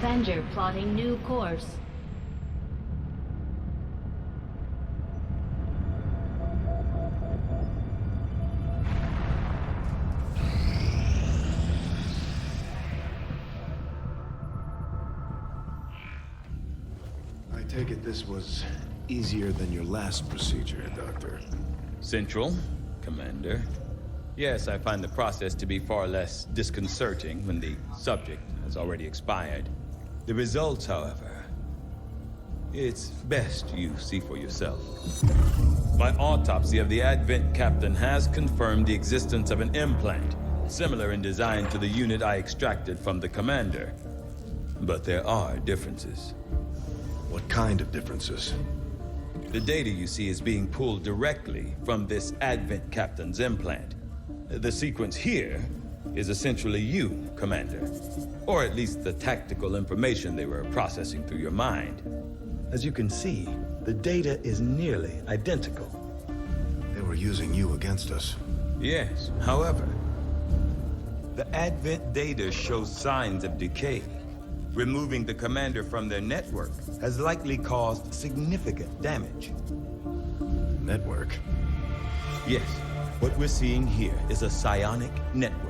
Avenger plotting new course. I take it this was easier than your last procedure, Doctor. Central, Commander. Yes, I find the process to be far less disconcerting when the subject has already expired. The results, however, it's best you see for yourself. My autopsy of the Advent captain has confirmed the existence of an implant, similar in design to the unit I extracted from the Commander. But there are differences. What kind of differences? The data you see is being pulled directly from this Advent captain's implant. The sequence here is essentially you, Commander. Or at least the tactical information they were processing through your mind. As you can see, the data is nearly identical. They were using you against us. Yes, however, the Advent data shows signs of decay. Removing the Commander from their network has likely caused significant damage. Network? Yes, what we're seeing here is a psionic network.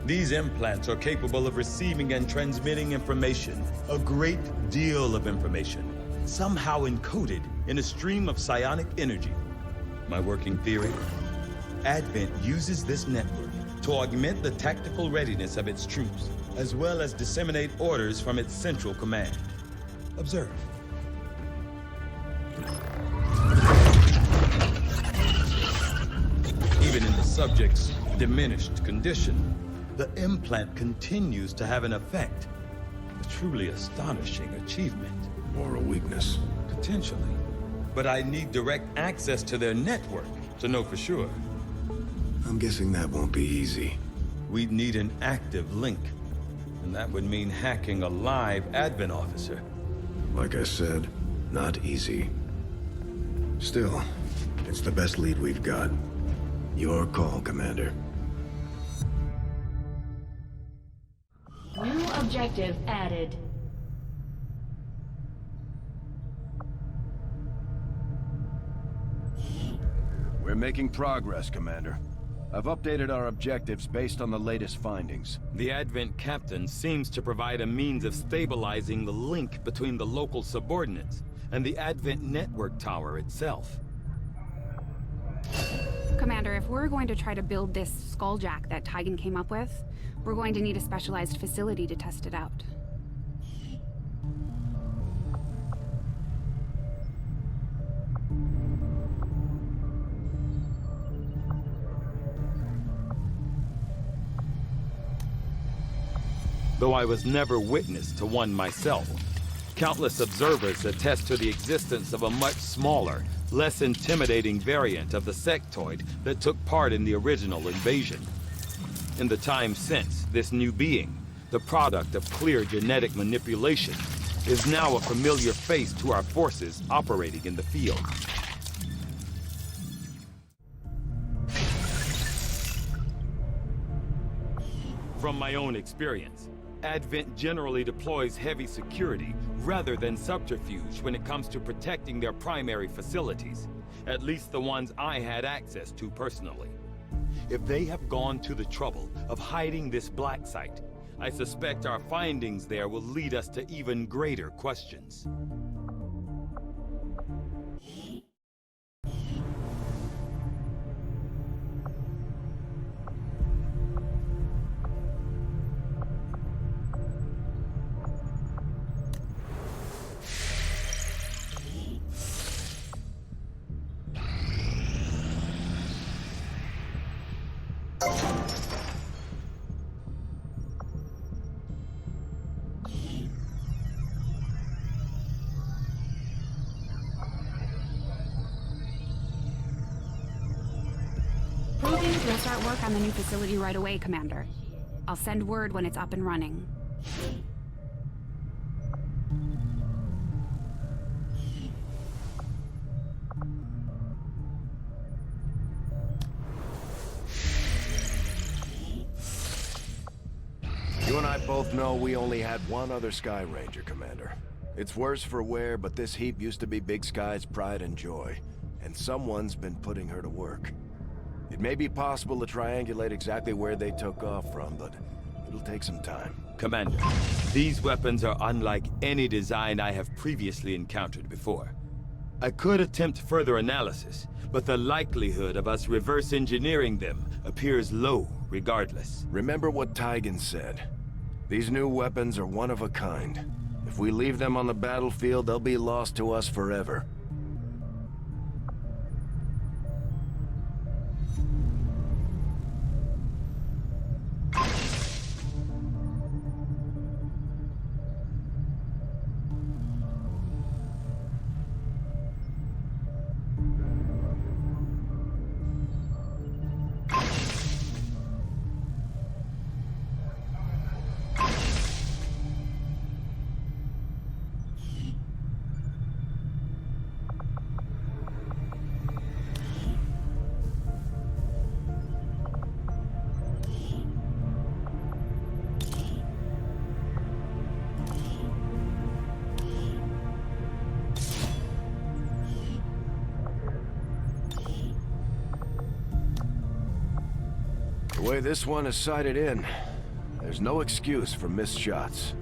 These implants are capable of receiving and transmitting information, a great deal of information, somehow encoded in a stream of psionic energy. My working theory? Advent uses this network to augment the tactical readiness of its troops, as well as disseminate orders from its central command. Observe. Even in the subject's diminished condition, the implant continues to have an effect. A truly astonishing achievement. Or a weakness? Potentially. But I need direct access to their network to know for sure. I'm guessing that won't be easy. We'd need an active link. And that would mean hacking a live Advent officer. Like I said, not easy. Still, it's the best lead we've got. Your call, Commander. New objective added. We're making progress, Commander. I've updated our objectives based on the latest findings. The Advent captain seems to provide a means of stabilizing the link between the local subordinates and the Advent network tower itself. Commander, if we're going to try to build this skulljack that Tygan came up with, we're going to need a specialized facility to test it out. Though I was never witness to one myself, countless observers attest to the existence of a much smaller, less intimidating variant of the sectoid that took part in the original invasion. In the time since, this new being, the product of clear genetic manipulation, is now a familiar face to our forces operating in the field. From my own experience, Advent generally deploys heavy security rather than subterfuge when it comes to protecting their primary facilities, at least the ones I had access to personally. If they have gone to the trouble of hiding this black site, I suspect our findings there will lead us to even greater questions. We'll start work on the new facility right away, Commander. I'll send word when it's up and running. You and I Matt both know we only had one other Sky Ranger, Commander. It's worse for wear, but this heap used to be Big Sky's pride and joy, and someone's been putting her to work. It may be possible to triangulate exactly where they took off from, but it'll take some time. Commander, these weapons are unlike any design I have previously encountered before. I could attempt further analysis, but the likelihood of us reverse engineering them appears low regardless. Remember what Tygan said. These new weapons are one of a kind. If we leave them on the battlefield, they'll be lost to us forever. The way this one is sighted in, there's no excuse for missed shots.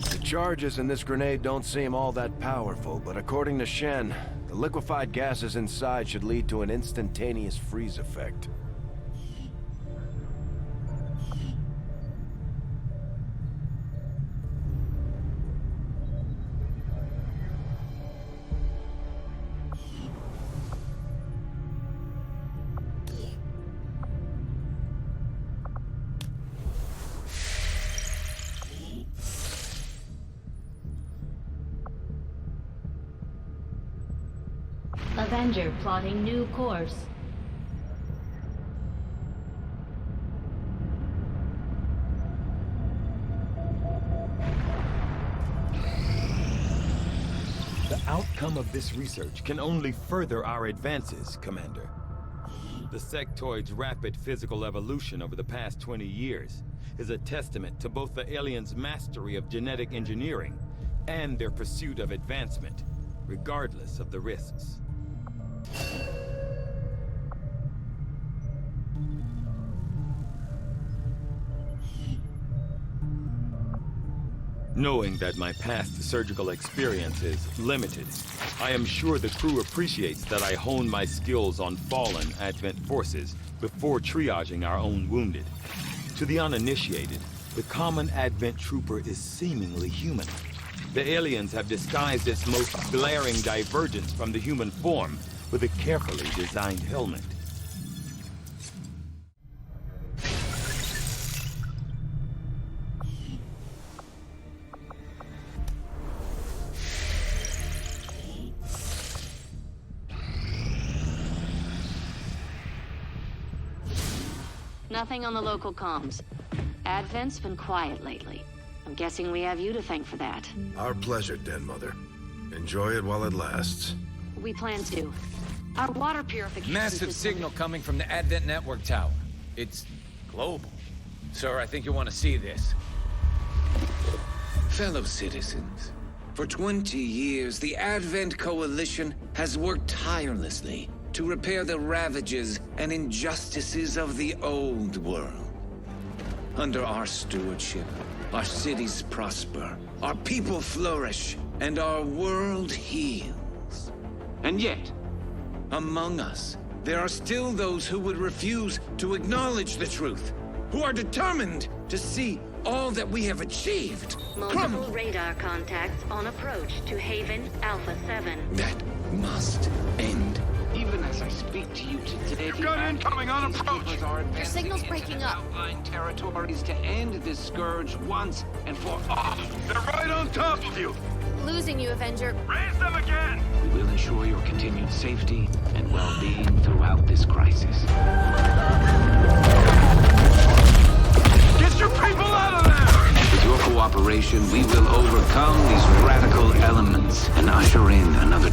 The charges in this grenade don't seem all that powerful, but according to Shen, the liquefied gases inside should lead to an instantaneous freeze effect. Avenger plotting new course. The outcome of this research can only further our advances, Commander. The sectoid's rapid physical evolution over the past 20 years is a testament to both the aliens' mastery of genetic engineering and their pursuit of advancement, regardless of the risks. Knowing that my past surgical experience is limited, I am sure the crew appreciates that I hone my skills on fallen Advent forces before triaging our own wounded. To the uninitiated, the common Advent trooper is seemingly human. The aliens have disguised its most glaring divergence from the human form with a carefully designed helmet. Nothing on the local comms. Advent's been quiet lately. I'm guessing we have you to thank for that. Our pleasure, Den Mother. Enjoy it while it lasts. We plan to. Our water purification Massive system... signal coming from the Advent Network Tower. It's global. Sir, I think you want to see this. Fellow citizens, for 20 years, the Advent Coalition has worked tirelessly to repair the ravages and injustices of the old world. Under our stewardship, our cities prosper, our people flourish, and our world heals. And yet, among us, there are still those who would refuse to acknowledge the truth, who are determined to see all that we have achieved. Multiple radar contacts on approach to Haven Alpha 7. That must end. Even as I speak to you today, You've got incoming on approach! Your signal's breaking up. Outlying territories to end this scourge once and for all. They're right on top of you! Losing you, Avenger. Raise them again! We will ensure ensure your continued safety and well-being throughout this crisis. Get your people out of there! With your cooperation, we will overcome these radical elements and usher in another